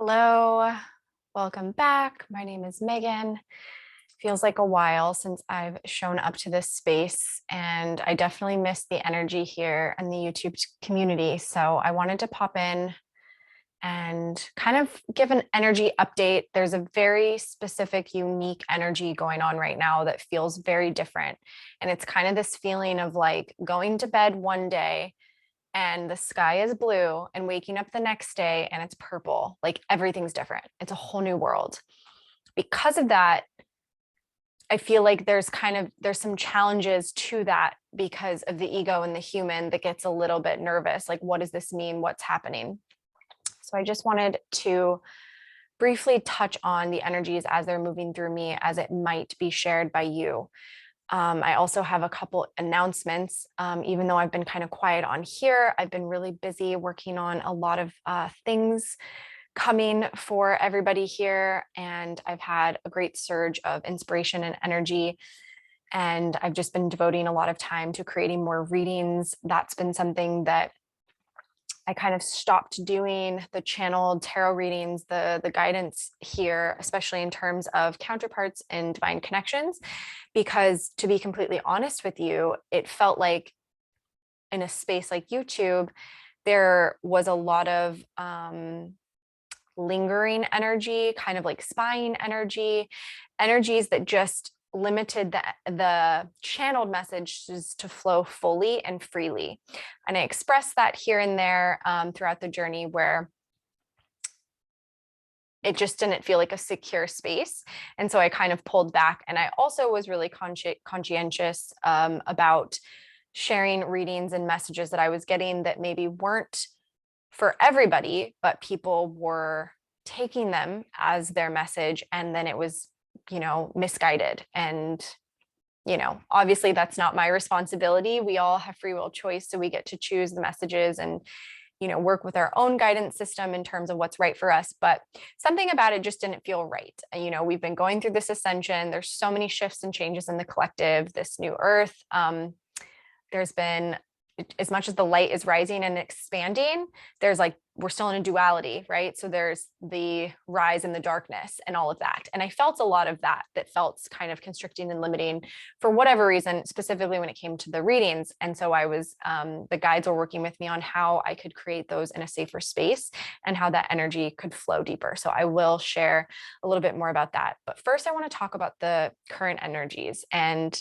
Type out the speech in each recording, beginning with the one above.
Hello, welcome back. My name is Megan. Feels like a while since I've shown up to this space, and I definitely miss the energy here in the YouTube community. So I wanted to pop in and kind of give an energy update. There's a very specific, unique energy going on right now that feels very different. And it's kind of this feeling of like going to bed one day and the sky is blue and waking up the next day and it's purple. Like everything's different. It's a whole new world. Because of that, I feel like there's some challenges to that because of the ego and the human that gets a little bit nervous. Like, what does this mean? What's happening? So I just wanted to briefly touch on the energies as they're moving through me, as it might be shared by you. I also have a couple announcements. Even though I've been kind of quiet on here, I've been really busy working on a lot of things coming for everybody here. And I've had a great surge of inspiration and energy. And I've just been devoting a lot of time to creating more readings. That's been something that I kind of stopped doing, the channeled tarot readings, the guidance here, especially in terms of counterparts and divine connections, because to be completely honest with you, it felt like in a space like YouTube, there was a lot of lingering energy, kind of like spying energy, energies that just limited the channeled messages to flow fully and freely. And I expressed that here and there throughout the journey where it just didn't feel like a secure space. And so I kind of pulled back. And I also was really conscientious about sharing readings and messages that I was getting that maybe weren't for everybody, but people were taking them as their message. And then it was, misguided. And, obviously that's not my responsibility. We all have free will choice. So we get to choose the messages and, work with our own guidance system in terms of what's right for us. But something about it just didn't feel right. We've been going through this ascension. There's so many shifts and changes in the collective, this new earth. There's been, as much as the light is rising and expanding, we're still in a duality, right? So there's the rise and the darkness and all of that. And I felt a lot of that felt kind of constricting and limiting for whatever reason, specifically when it came to the readings. And so I was, the guides were working with me on how I could create those in a safer space and how that energy could flow deeper. So I will share a little bit more about that. But first I want to talk about the current energies. And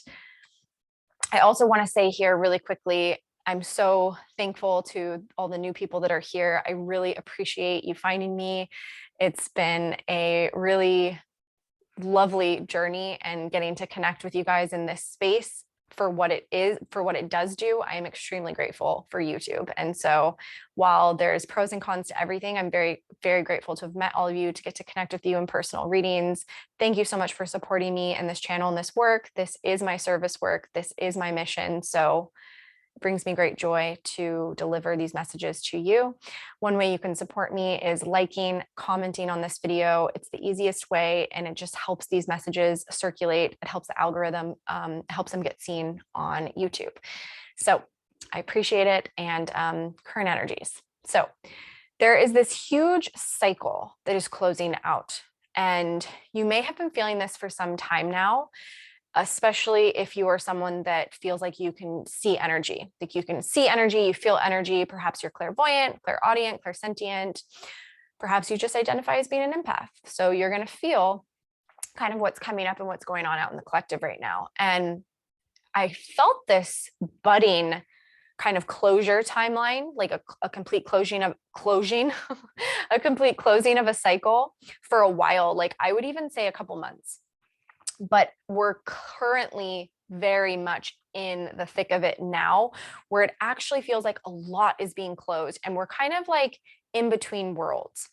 I also want to say here really quickly, I'm so thankful to all the new people that are here. I really appreciate you finding me. It's been a really lovely journey and getting to connect with you guys in this space for what it is, for what it does do. I am extremely grateful for YouTube. And so while there's pros and cons to everything, I'm very, very grateful to have met all of you, to get to connect with you in personal readings. Thank you so much for supporting me and this channel and this work. This is my service work. This is my mission. So brings me great joy to deliver these messages to you. One way you can support me is liking, commenting on this video. It's the easiest way, and it just helps these messages circulate. It helps the algorithm, helps them get seen on YouTube. So I appreciate it. And current energies. So there is this huge cycle that is closing out, and you may have been feeling this for some time now, especially if you are someone that feels like you can see energy, like you can see energy, you feel energy, perhaps you're clairvoyant, clairaudient, clairsentient, perhaps you just identify as being an empath. So you're going to feel kind of what's coming up and what's going on out in the collective right now. And I felt this budding kind of closure timeline, like a complete closing of a complete closing of a cycle for a while. Like I would even say a couple months. But we're currently very much in the thick of it now, where it actually feels like a lot is being closed, and we're kind of like in between worlds.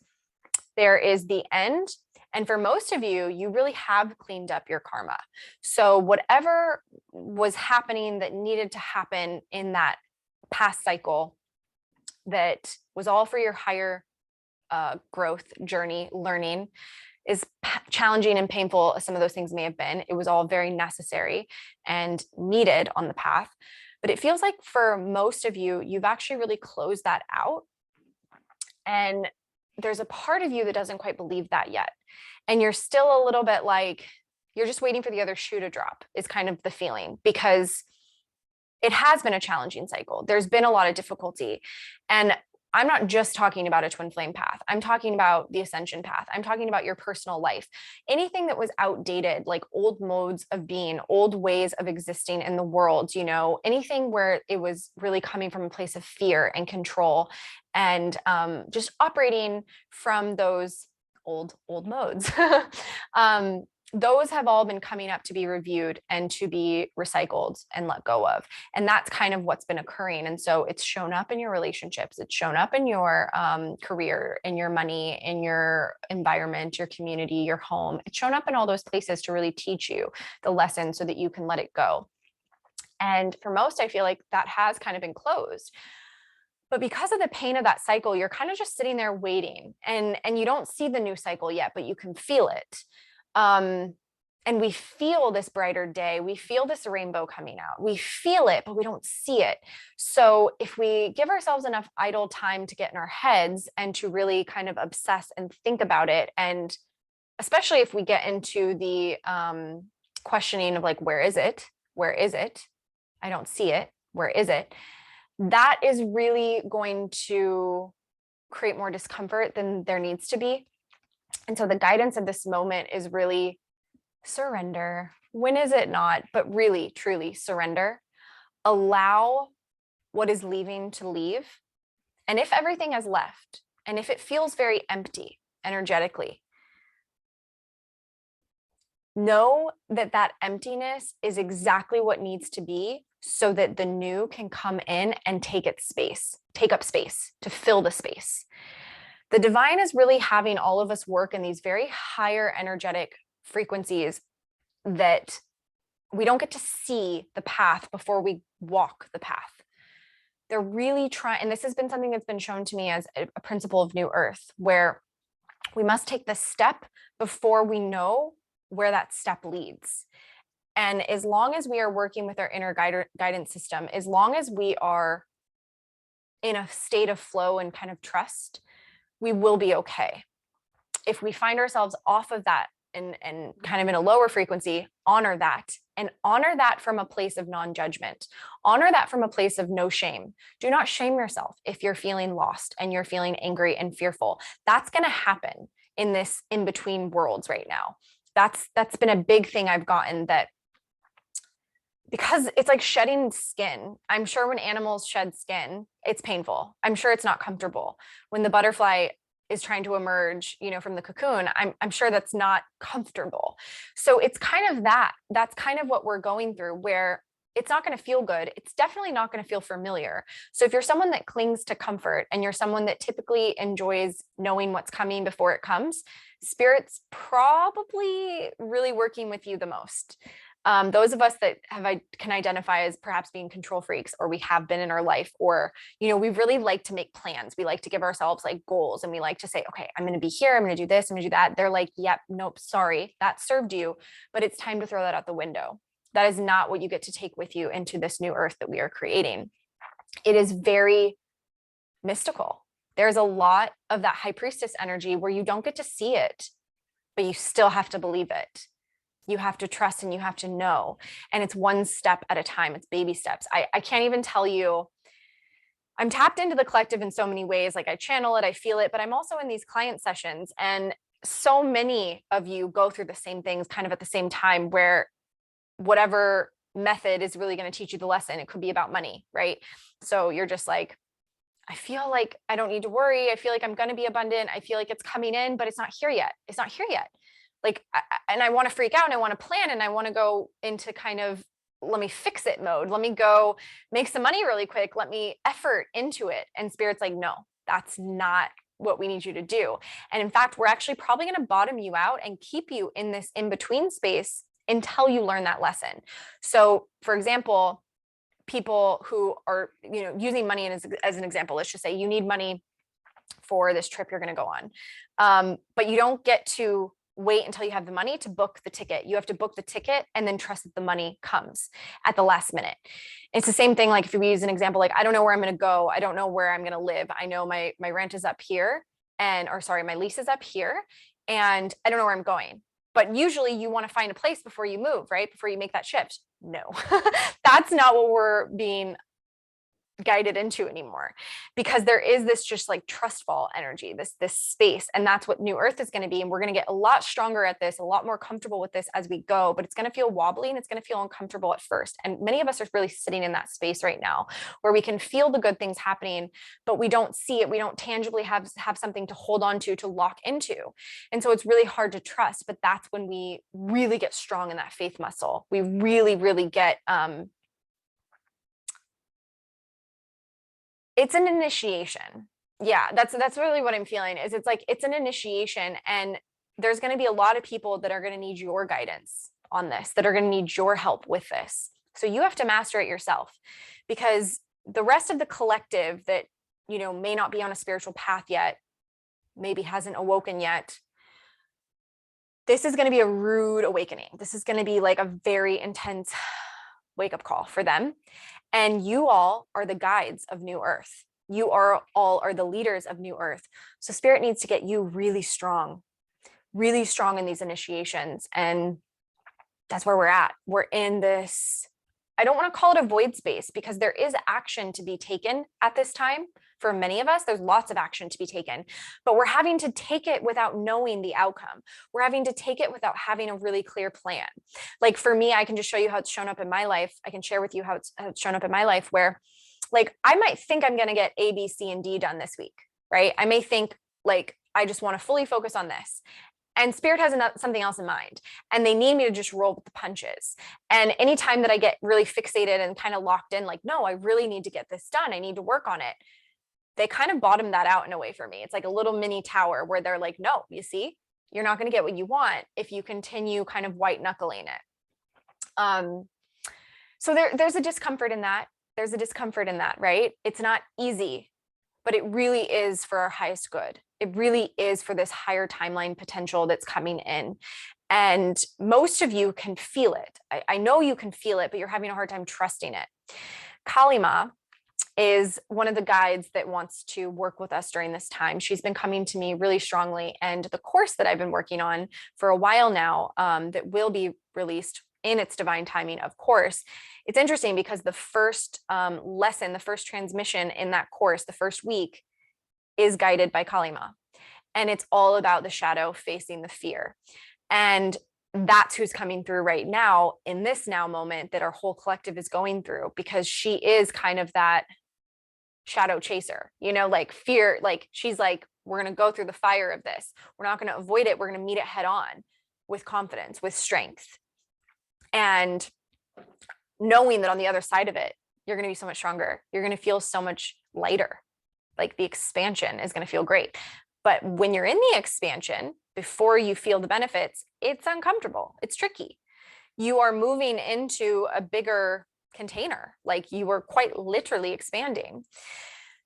There is the end, and for most of you, you really have cleaned up your karma. So whatever was happening that needed to happen in that past cycle, that was all for your higher growth journey, learning, is challenging and painful as some of those things may have been. It was all very necessary and needed on the path. But it feels like for most of you, you've actually really closed that out. And there's a part of you that doesn't quite believe that yet. And you're still a little bit like, you're just waiting for the other shoe to drop is kind of the feeling, because it has been a challenging cycle. There's been a lot of difficulty. And I'm not just talking about a twin flame path. I'm talking about the ascension path. I'm talking about your personal life. Anything that was outdated, like old modes of being, old ways of existing in the world, you know, anything where it was really coming from a place of fear and control, and just operating from those old modes. Those have all been coming up to be reviewed and to be recycled and let go of. And that's kind of what's been occurring. And so it's shown up in your relationships. It's shown up in your career, in your money, in your environment, your community, your home. It's shown up in all those places to really teach you the lesson so that you can let it go. And for most, I feel like that has kind of been closed. But because of the pain of that cycle, you're kind of just sitting there waiting, and you don't see the new cycle yet, but you can feel it. And we feel this brighter day. We feel this rainbow coming out. We feel it, but we don't see it. So if we give ourselves enough idle time to get in our heads and to really kind of obsess and think about it, and especially if we get into the questioning of like, where is it? Where is it? I don't see it. Where is it? That is really going to create more discomfort than there needs to be. And so the guidance of this moment is really surrender. When is it not? But really, truly surrender. Allow what is leaving to leave. And if everything has left, and if it feels very empty energetically, know that that emptiness is exactly what needs to be so that the new can come in and take up space to fill the space. The divine is really having all of us work in these very higher energetic frequencies that we don't get to see the path before we walk the path. They're really trying, and this has been something that's been shown to me as a principle of New Earth, where we must take the step before we know where that step leads. And as long as we are working with our inner guidance system, as long as we are in a state of flow and kind of trust, we will be okay. If we find ourselves off of that and kind of in a lower frequency, honor that, and honor that from a place of non-judgment. Honor that from a place of no shame. Do not shame yourself if you're feeling lost and you're feeling angry and fearful. That's going to happen in this in-between worlds right now. That's been a big thing I've gotten, that because it's like shedding skin. I'm sure when animals shed skin, it's painful. I'm sure it's not comfortable. When the butterfly is trying to emerge, you know, from the cocoon, I'm sure that's not comfortable. So it's kind of that's kind of what we're going through, where it's not going to feel good. It's definitely not going to feel familiar. So if you're someone that clings to comfort and you're someone that typically enjoys knowing what's coming before it comes, Spirit's probably really working with you the most. Those of us that can identify as perhaps being control freaks, or we have been in our life, or, you know, we really like to make plans. We like to give ourselves like goals, and we like to say, okay, I'm going to be here. I'm going to do this. I'm going to do that. They're like, yep, nope, sorry, that served you, but it's time to throw that out the window. That is not what you get to take with you into this new earth that we are creating. It is very mystical. There's a lot of that high priestess energy where you don't get to see it, but you still have to believe it. You have to trust and you have to know. And it's one step at a time. It's baby steps. I can't even tell you, I'm tapped into the collective in so many ways. Like I channel it, I feel it, but I'm also in these client sessions, and so many of you go through the same things kind of at the same time, where whatever method is really going to teach you the lesson. It could be about money, right? So you're just like, I feel like I don't need to worry. I feel like I'm going to be abundant. I feel like it's coming in, but it's not here yet. It's not here yet. Like, and I want to freak out, and I want to plan, and I want to go into kind of, let me fix it mode. Let me go make some money really quick. Let me effort into it. And Spirit's like, no, that's not what we need you to do. And in fact, we're actually probably going to bottom you out and keep you in this in-between space until you learn that lesson. So for example, people who are, you know, using money as an example, let's just say you need money for this trip you're going to go on. But you don't get to wait until you have the money to book the ticket. You have to book the ticket and then trust that the money comes at the last minute. It's the same thing. Like if we use an example, like, I don't know where I'm going to go. I don't know where I'm going to live. I know my rent is up here. or sorry, my lease is up here and I don't know where I'm going. But usually you want to find a place before you move, right? Before you make that shift. No, that's not what we're being guided into anymore, because there is this just like trust fall energy, this space, and that's what new earth is going to be. And we're going to get a lot stronger at this, a lot more comfortable with this as we go, but it's going to feel wobbly and it's going to feel uncomfortable at first. And many of us are really sitting in that space right now where we can feel the good things happening, but we don't see it. We don't tangibly have something to hold on to lock into. And so it's really hard to trust, but that's when we really get strong in that faith muscle. We really get it's an initiation. Yeah, that's really what I'm feeling. Is it's like it's an initiation, and there's going to be a lot of people that are going to need your guidance on this, that are going to need your help with this. So you have to master it yourself, because the rest of the collective that, you know, may not be on a spiritual path yet, maybe hasn't awoken yet, this is going to be a rude awakening. This is going to be like a very intense wake-up call for them. And you all are the guides of New Earth. You are all are the leaders of New Earth. So Spirit needs to get you really strong in these initiations. And that's where we're at. We're in this, I don't want to call it a void space, because there is action to be taken at this time. For many of us, there's lots of action to be taken, but we're having to take it without knowing the outcome. We're having to take it without having a really clear plan. Like for me, I can just show you how it's shown up in my life. I can share with you how it's shown up in my life, where like I might think I'm going to get A, B, C, and D done this week, right? I may think like, I just want to fully focus on this. And Spirit has something else in mind, and they need me to just roll with the punches. And anytime that I get really fixated and kind of locked in, like, no, I really need to get this done, I need to work on it, they kind of bottom that out in a way for me. It's like a little mini tower where they're like, no, you see, you're not going to get what you want if you continue kind of white knuckling it. So there's a discomfort in that. There's a discomfort in that, right? It's not easy, but it really is for our highest good. It really is for this higher timeline potential that's coming in. And most of you can feel it. I know you can feel it, but you're having a hard time trusting it. Kalima is one of the guides that wants to work with us during this time. She's been coming to me really strongly. And the course that I've been working on for a while now, that will be released in its divine timing, of course. It's interesting because the first lesson, the first transmission in that course, the first week, is guided by Kalima. And it's all about the shadow facing the fear. And that's who's coming through right now in this now moment that our whole collective is going through, because she is kind of that shadow chaser, you know, like fear, like she's like, we're going to go through the fire of this. We're not going to avoid it. We're going to meet it head on with confidence, with strength. And knowing that on the other side of it, you're going to be so much stronger. You're going to feel so much lighter. Like the expansion is going to feel great. But when you're in the expansion, before you feel the benefits, it's uncomfortable. It's tricky. You are moving into a bigger container, like you are quite literally expanding.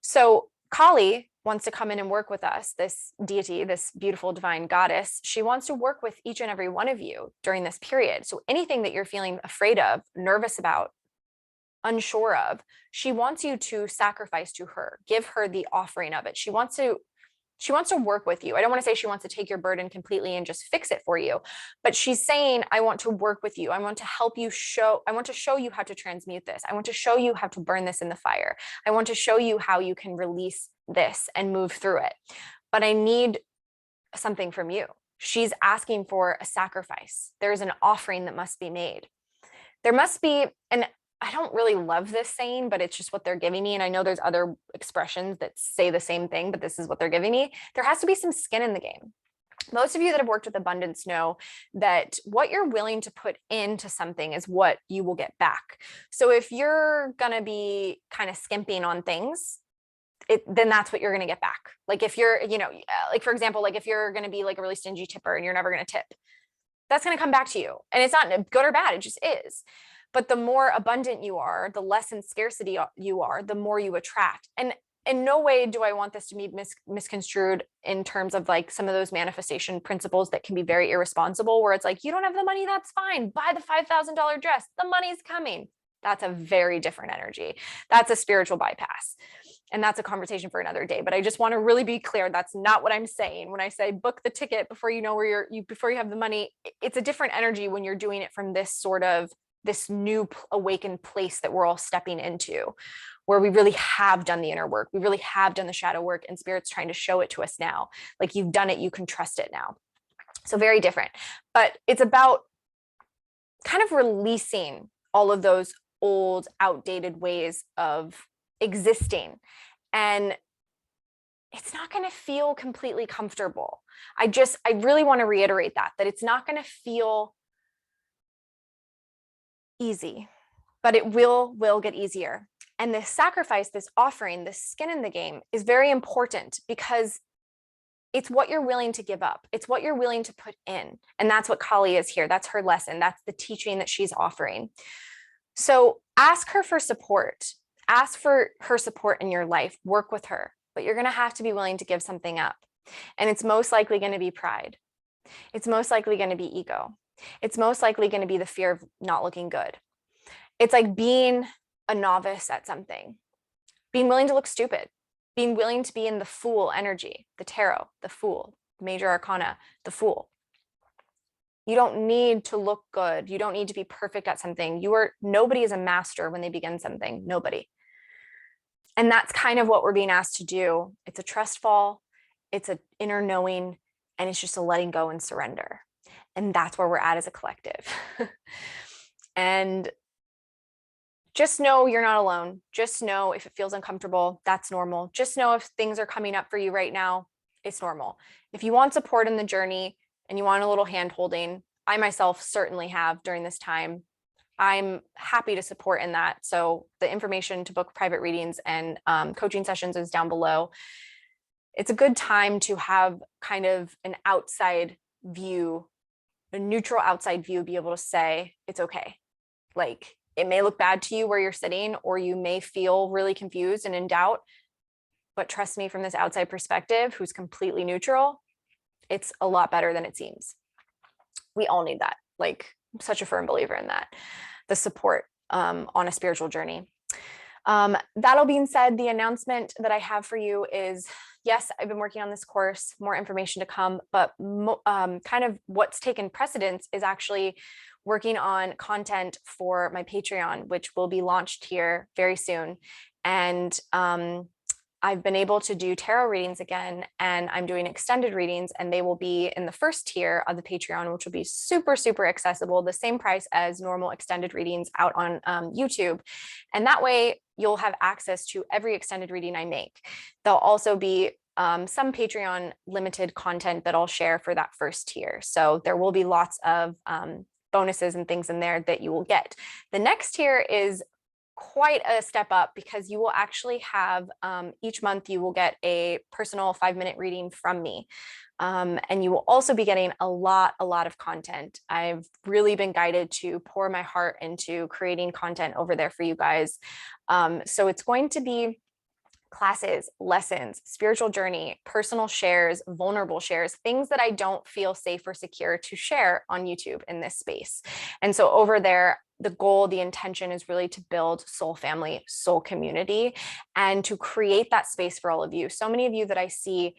So Kali wants to come in and work with us, this deity, this beautiful divine goddess. She wants to work with each and every one of you during this period. So anything that you're feeling afraid of, nervous about, unsure of, she wants you to sacrifice to her, give her the offering of it. She wants to work with you. I don't want to say she wants to take your burden completely and just fix it for you, but she's saying, I want to work with you. I want to help you I want to show you how to transmute this. I want to show you how to burn this in the fire. I want to show you how you can release this and move through it. But I need something from you. She's asking for a sacrifice. There's an offering that must be made. There must be, and I don't really love this saying, but it's just what they're giving me. And I know there's other expressions that say the same thing, but this is what they're giving me. There has to be some skin in the game. Most of you that have worked with abundance know that what you're willing to put into something is what you will get back. So if you're going to be kind of skimping on things, then that's what you're going to get back. Like if you're, you know, like for example, like if you're going to be like a really stingy tipper and you're never going to tip, that's going to come back to you. And it's not good or bad. It just is. But the more abundant you are, the less in scarcity you are, the more you attract. And in no way do I want this to be misconstrued in terms of like some of those manifestation principles that can be very irresponsible, where it's like, you don't have the money, that's fine. Buy the $5,000 dress. The money's coming. That's a very different energy. That's a spiritual bypass. And that's a conversation for another day. But I just want to really be clear. That's not what I'm saying. When I say book the ticket before you know where before you have the money, it's a different energy when you're doing it from this sort of this new awakened place that we're all stepping into, where we really have done the inner work. We really have done the shadow work, and Spirit's trying to show it to us now. Like, you've done it, you can trust it now. So very different, but it's about kind of releasing all of those old, outdated ways of existing. And it's not going to feel completely comfortable. I really want to reiterate that it's not going to feel easy, but it will get easier. And this sacrifice, this offering, this skin in the game is very important, because it's what you're willing to give up. It's what you're willing to put in. And that's what Kali is here. That's her lesson. That's the teaching that she's offering. So ask her for support. Ask for her support in your life. Work with her, but you're going to have to be willing to give something up. And it's most likely going to be pride. It's most likely going to be ego. It's most likely going to be the fear of not looking good. It's like being a novice at something, being willing to look stupid, being willing to be in the Fool energy, the tarot, the Fool, major arcana, the Fool. You don't need to look good. You don't need to be perfect at something. Nobody is a master when they begin something. Nobody. And that's kind of what we're being asked to do. It's a trust fall. It's an inner knowing, and it's just a letting go and surrender. And that's where we're at as a collective. And just know you're not alone. Just know if it feels uncomfortable, that's normal. Just know if things are coming up for you right now, it's normal. If you want support in the journey and you want a little hand holding, I myself certainly have during this time. I'm happy to support in that. So the information to book private readings and coaching sessions is down below. It's a good time to have kind of an outside view, a neutral outside view, be able to say, it's okay. Like, it may look bad to you where you're sitting, or you may feel really confused and in doubt, but trust me, from this outside perspective, who's completely neutral, it's a lot better than it seems. We all need that. Like, I'm such a firm believer in that, the support on a spiritual journey. That all being said, the announcement that I have for you is, yes, I've been working on this course, more information to come, but kind of what's taken precedence is actually working on content for my Patreon, which will be launched here very soon. And I've been able to do tarot readings again, and I'm doing extended readings, and they will be in the first tier of the Patreon, which will be super, super accessible, the same price as normal extended readings out on YouTube. And that way you'll have access to every extended reading I make. There'll also be some Patreon limited content that I'll share for that first tier. So there will be lots of bonuses and things in there that you will get. The next tier is quite a step up, because you will actually have each month you will get a personal 5-minute reading from me. And you will also be getting a lot of content. I've really been guided to pour my heart into creating content over there for you guys. So it's going to be classes, lessons, spiritual journey, personal shares, vulnerable shares, things that I don't feel safe or secure to share on YouTube in this space. And so over there, the goal, the intention is really to build soul family, soul community, and to create that space for all of you. So many of you that I see,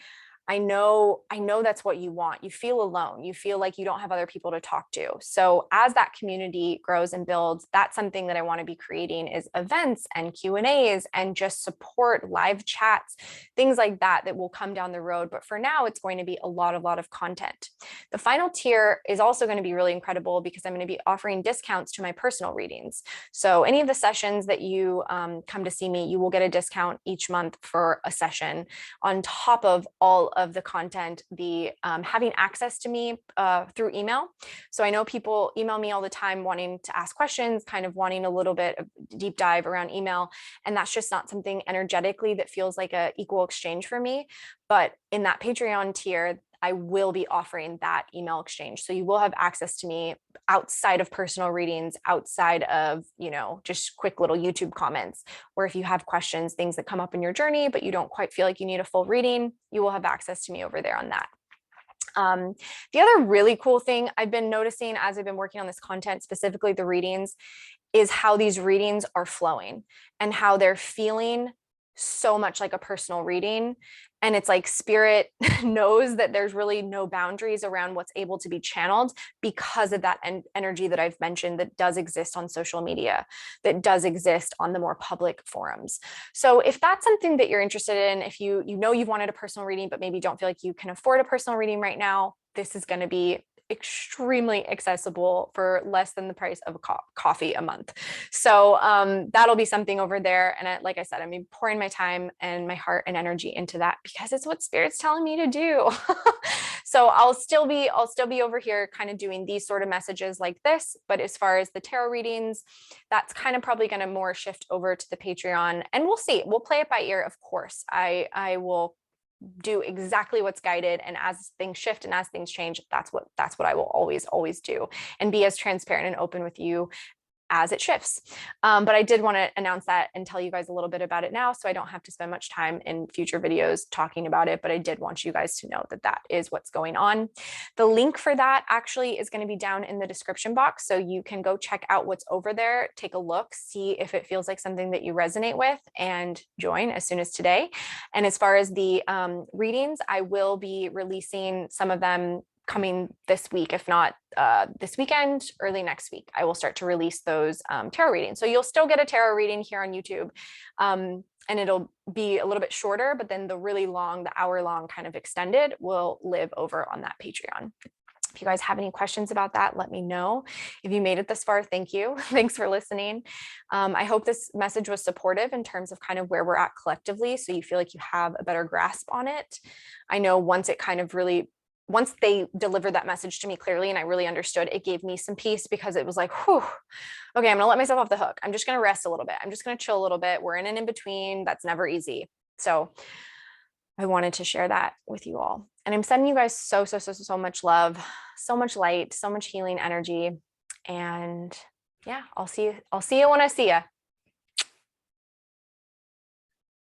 I know that's what you want. You feel alone. You feel like you don't have other people to talk to. So as that community grows and builds, that's something that I want to be creating, is events and Q&As and just support, live chats, things like that will come down the road. But for now, it's going to be a lot of content. The final tier is also going to be really incredible, because I'm going to be offering discounts to my personal readings. So any of the sessions that you come to see me, you will get a discount each month for a session, on top of all of the content, the having access to me through email. So I know people email me all the time wanting to ask questions, kind of wanting a little bit of deep dive around email. And that's just not something energetically that feels like a equal exchange for me. But in that Patreon tier, I will be offering that email exchange. So you will have access to me outside of personal readings, outside of, just quick little YouTube comments, where if you have questions, things that come up in your journey, but you don't quite feel like you need a full reading, you will have access to me over there on that. The other really cool thing I've been noticing as I've been working on this content, specifically the readings, is how these readings are flowing and how they're feeling so much like a personal reading. And it's like spirit knows that there's really no boundaries around what's able to be channeled because of that energy that I've mentioned that does exist on social media, that does exist on the more public forums. So if that's something that you're interested in, if you know you've wanted a personal reading, but maybe don't feel like you can afford a personal reading right now, this is going to be extremely accessible for less than the price of a coffee a month. So that'll be something over there. And like I said, I'm pouring my time and my heart and energy into that because it's what Spirit's telling me to do. So I'll still be over here kind of doing these sort of messages like this. But as far as the tarot readings, that's kind of probably going to more shift over to the Patreon, and we'll see. We'll play it by ear, of course. I will do exactly what's guided, and as things shift and as things change, that's what I will always do, and be as transparent and open with you as it shifts. But I did want to announce that and tell you guys a little bit about it now, so I don't have to spend much time in future videos talking about it, but I did want you guys to know that that is what's going on. The link for that actually is going to be down in the description box, so you can go check out what's over there, take a look, see if it feels like something that you resonate with, and join as soon as today. And as far as the readings, I will be releasing some of them coming this week, if not this weekend, early next week. I will start to release those tarot readings. So you'll still get a tarot reading here on YouTube, and it'll be a little bit shorter, but then the really long, the hour-long kind of extended will live over on that Patreon. If you guys have any questions about that, let me know. If you made it this far, thank you. Thanks for listening. I hope this message was supportive in terms of kind of where we're at collectively, so you feel like you have a better grasp on it. I know once they delivered that message to me clearly and I really understood, it gave me some peace, because it was like, whew, okay, I'm gonna let myself off the hook. I'm just gonna rest a little bit. I'm just gonna chill a little bit. We're in an in-between. That's never easy. So I wanted to share that with you all. And I'm sending you guys so much love, so much light, so much healing energy. And yeah, I'll see you when I see you.